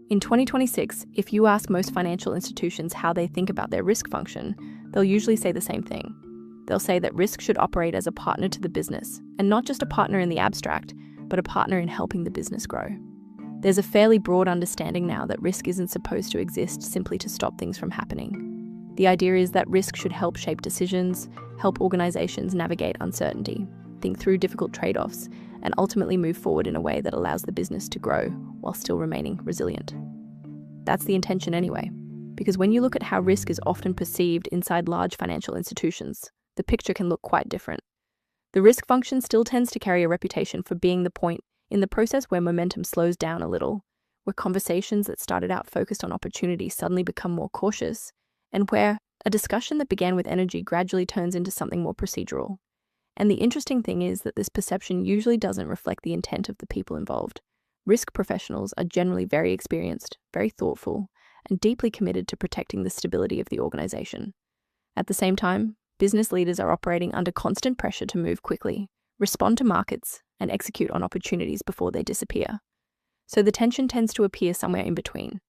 In 2026, if you ask most financial institutions how they think about their risk function, they'll usually say the same thing. They'll say that risk should operate as a partner to the business, and not just a partner in the abstract, but a partner in helping the business grow. There's a fairly broad understanding now that risk isn't supposed to exist simply to stop things from happening. The idea is that risk should help shape decisions, help organizations navigate uncertainty, think through difficult trade-offs, and ultimately move forward in a way that allows the business to grow while still remaining resilient. That's the intention anyway, because when you look at how risk is often perceived inside large financial institutions, the picture can look quite different. The risk function still tends to carry a reputation for being the point in the process where momentum slows down a little, where conversations that started out focused on opportunity suddenly become more cautious, and where a discussion that began with energy gradually turns into something more procedural. And the interesting thing is that this perception usually doesn't reflect the intent of the people involved. Risk professionals are generally very experienced, very thoughtful, and deeply committed to protecting the stability of the organization. At the same time, business leaders are operating under constant pressure to move quickly, respond to markets, and execute on opportunities before they disappear. So the tension tends to appear somewhere in between.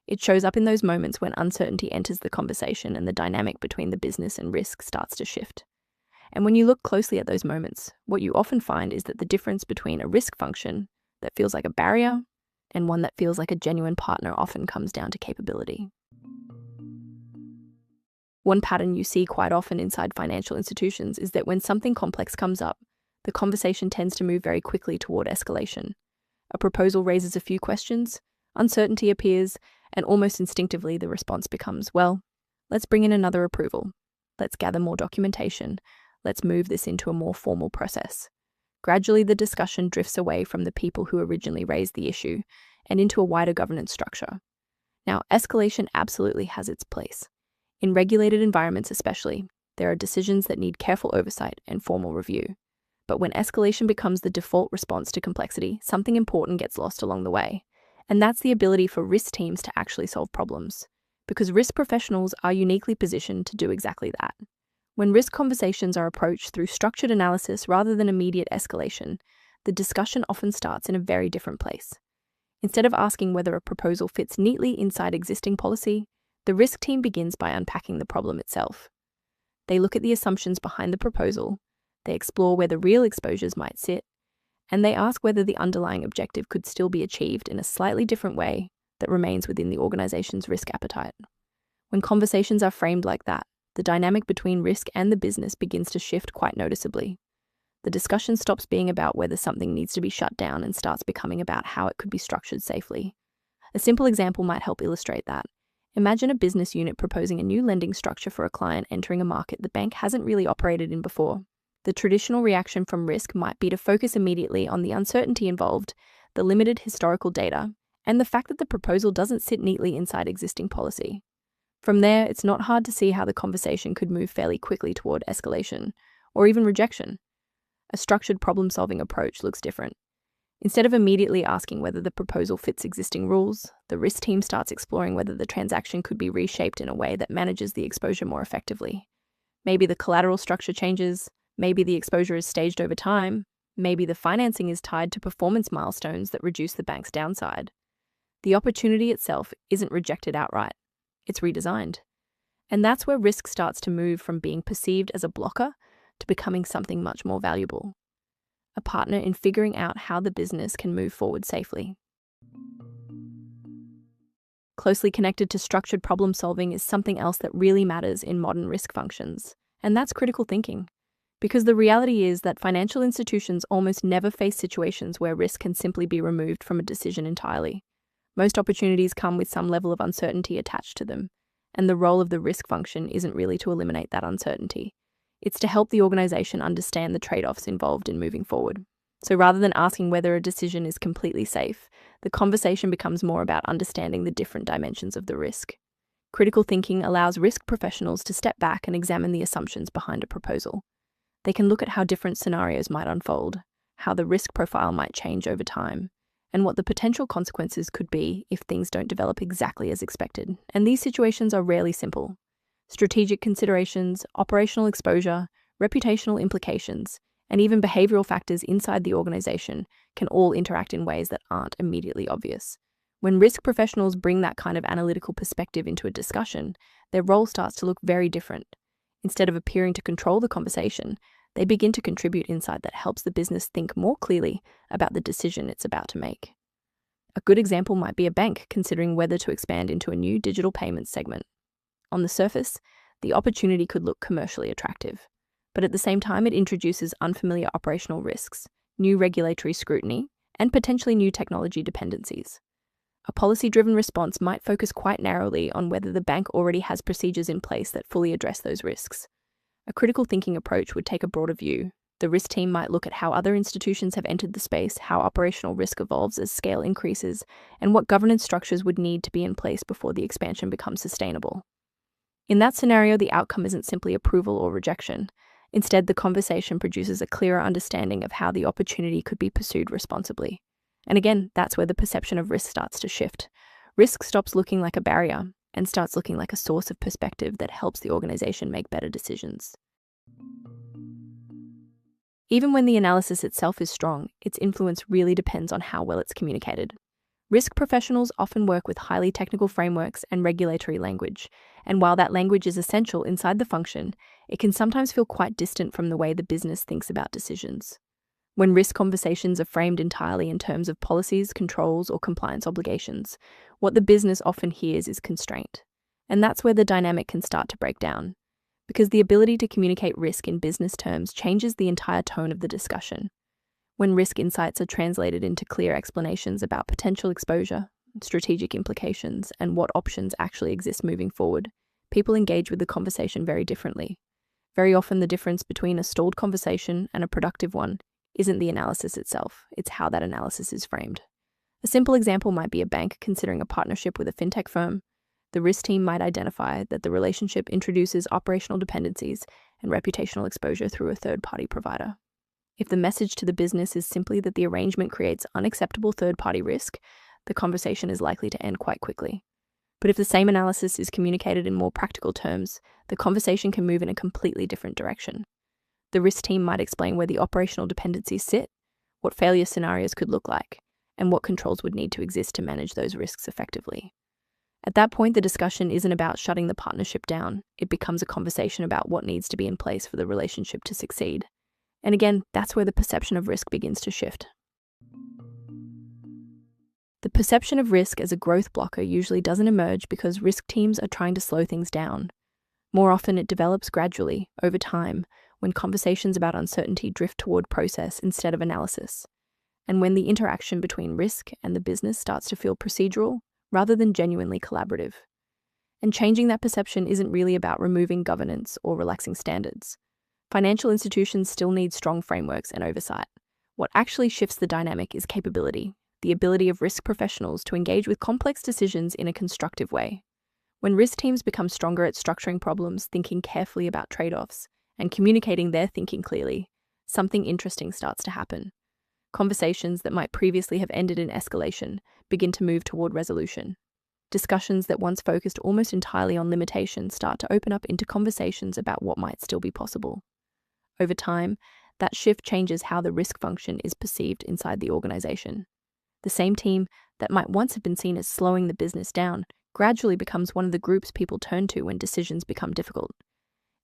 It shows up in those moments when uncertainty enters the conversation and the dynamic between the business and risk starts to shift. And when you look closely at those moments, what you often find is that the difference between a risk function that feels like a barrier and one that feels like a genuine partner often comes down to capability. One pattern you see quite often inside financial institutions is that when something complex comes up, the conversation tends to move very quickly toward escalation. A proposal raises a few questions, uncertainty appears, and almost instinctively the response becomes, well, let's bring in another approval. Let's gather more documentation. Let's move this into a more formal process. Gradually, the discussion drifts away from the people who originally raised the issue and into a wider governance structure. Now, escalation absolutely has its place. In regulated environments especially, there are decisions that need careful oversight and formal review. But when escalation becomes the default response to complexity, something important gets lost along the way. And that's the ability for risk teams to actually solve problems. Because risk professionals are uniquely positioned to do exactly that. When risk conversations are approached through structured analysis rather than immediate escalation, the discussion often starts in a very different place. Instead of asking whether a proposal fits neatly inside existing policy, the risk team begins by unpacking the problem itself. They look at the assumptions behind the proposal, they explore where the real exposures might sit, and they ask whether the underlying objective could still be achieved in a slightly different way that remains within the organization's risk appetite. When conversations are framed like that, the dynamic between risk and the business begins to shift quite noticeably. The discussion stops being about whether something needs to be shut down and starts becoming about how it could be structured safely. A simple example might help illustrate that. Imagine a business unit proposing a new lending structure for a client entering a market the bank hasn't really operated in before. The traditional reaction from risk might be to focus immediately on the uncertainty involved, the limited historical data, and the fact that the proposal doesn't sit neatly inside existing policy. From there, it's not hard to see how the conversation could move fairly quickly toward escalation, or even rejection. A structured problem-solving approach looks different. Instead of immediately asking whether the proposal fits existing rules, the risk team starts exploring whether the transaction could be reshaped in a way that manages the exposure more effectively. Maybe the collateral structure changes, maybe the exposure is staged over time, maybe the financing is tied to performance milestones that reduce the bank's downside. The opportunity itself isn't rejected outright, it's redesigned. And that's where risk starts to move from being perceived as a blocker to becoming something much more valuable. A partner in figuring out how the business can move forward safely. Closely connected to structured problem solving is something else that really matters in modern risk functions, and that's critical thinking. Because the reality is that financial institutions almost never face situations where risk can simply be removed from a decision entirely. Most opportunities come with some level of uncertainty attached to them, and the role of the risk function isn't really to eliminate that uncertainty. It's to help the organization understand the trade-offs involved in moving forward. So rather than asking whether a decision is completely safe, the conversation becomes more about understanding the different dimensions of the risk. Critical thinking allows risk professionals to step back and examine the assumptions behind a proposal. They can look at how different scenarios might unfold, how the risk profile might change over time, and what the potential consequences could be if things don't develop exactly as expected. And these situations are rarely simple. Strategic considerations, operational exposure, reputational implications, and even behavioral factors inside the organization can all interact in ways that aren't immediately obvious. When risk professionals bring that kind of analytical perspective into a discussion, their role starts to look very different. Instead of appearing to control the conversation, they begin to contribute insight that helps the business think more clearly about the decision it's about to make. A good example might be a bank considering whether to expand into a new digital payments segment. On the surface, the opportunity could look commercially attractive, but at the same time it introduces unfamiliar operational risks, new regulatory scrutiny, and potentially new technology dependencies. A policy-driven response might focus quite narrowly on whether the bank already has procedures in place that fully address those risks. A critical thinking approach would take a broader view. The risk team might look at how other institutions have entered the space, how operational risk evolves as scale increases, and what governance structures would need to be in place before the expansion becomes sustainable. In that scenario, the outcome isn't simply approval or rejection. Instead, the conversation produces a clearer understanding of how the opportunity could be pursued responsibly. And again, that's where the perception of risk starts to shift. Risk stops looking like a barrier and starts looking like a source of perspective that helps the organization make better decisions. Even when the analysis itself is strong, its influence really depends on how well it's communicated. Risk professionals often work with highly technical frameworks and regulatory language, and while that language is essential inside the function, it can sometimes feel quite distant from the way the business thinks about decisions. When risk conversations are framed entirely in terms of policies, controls, or compliance obligations, what the business often hears is constraint. And that's where the dynamic can start to break down, because the ability to communicate risk in business terms changes the entire tone of the discussion. When risk insights are translated into clear explanations about potential exposure, strategic implications, and what options actually exist moving forward, people engage with the conversation very differently. Very often, the difference between a stalled conversation and a productive one isn't the analysis itself, it's how that analysis is framed. A simple example might be a bank considering a partnership with a fintech firm. The risk team might identify that the relationship introduces operational dependencies and reputational exposure through a third-party provider. If the message to the business is simply that the arrangement creates unacceptable third-party risk, the conversation is likely to end quite quickly. But if the same analysis is communicated in more practical terms, the conversation can move in a completely different direction. The risk team might explain where the operational dependencies sit, what failure scenarios could look like, and what controls would need to exist to manage those risks effectively. At that point, the discussion isn't about shutting the partnership down. It becomes a conversation about what needs to be in place for the relationship to succeed. And again, that's where the perception of risk begins to shift. The perception of risk as a growth blocker usually doesn't emerge because risk teams are trying to slow things down. More often, it develops gradually, over time, when conversations about uncertainty drift toward process instead of analysis, and when the interaction between risk and the business starts to feel procedural rather than genuinely collaborative. And changing that perception isn't really about removing governance or relaxing standards. Financial institutions still need strong frameworks and oversight. What actually shifts the dynamic is capability, the ability of risk professionals to engage with complex decisions in a constructive way. When risk teams become stronger at structuring problems, thinking carefully about trade-offs, and communicating their thinking clearly, something interesting starts to happen. Conversations that might previously have ended in escalation begin to move toward resolution. Discussions that once focused almost entirely on limitations start to open up into conversations about what might still be possible. Over time, that shift changes how the risk function is perceived inside the organization. The same team that might once have been seen as slowing the business down gradually becomes one of the groups people turn to when decisions become difficult.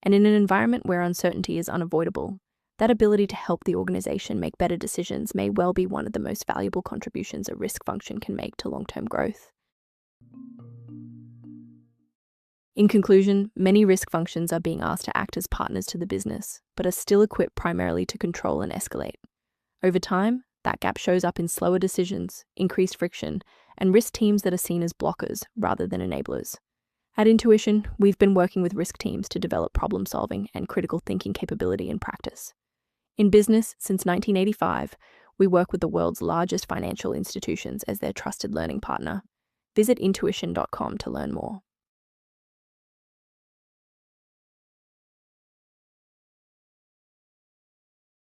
And in an environment where uncertainty is unavoidable, that ability to help the organization make better decisions may well be one of the most valuable contributions a risk function can make to long-term growth. In conclusion, many risk functions are being asked to act as partners to the business, but are still equipped primarily to control and escalate. Over time, that gap shows up in slower decisions, increased friction, and risk teams that are seen as blockers rather than enablers. At Intuition, we've been working with risk teams to develop problem-solving and critical thinking capability in practice. In business, since 1985, we work with the world's largest financial institutions as their trusted learning partner. Visit intuition.com to learn more.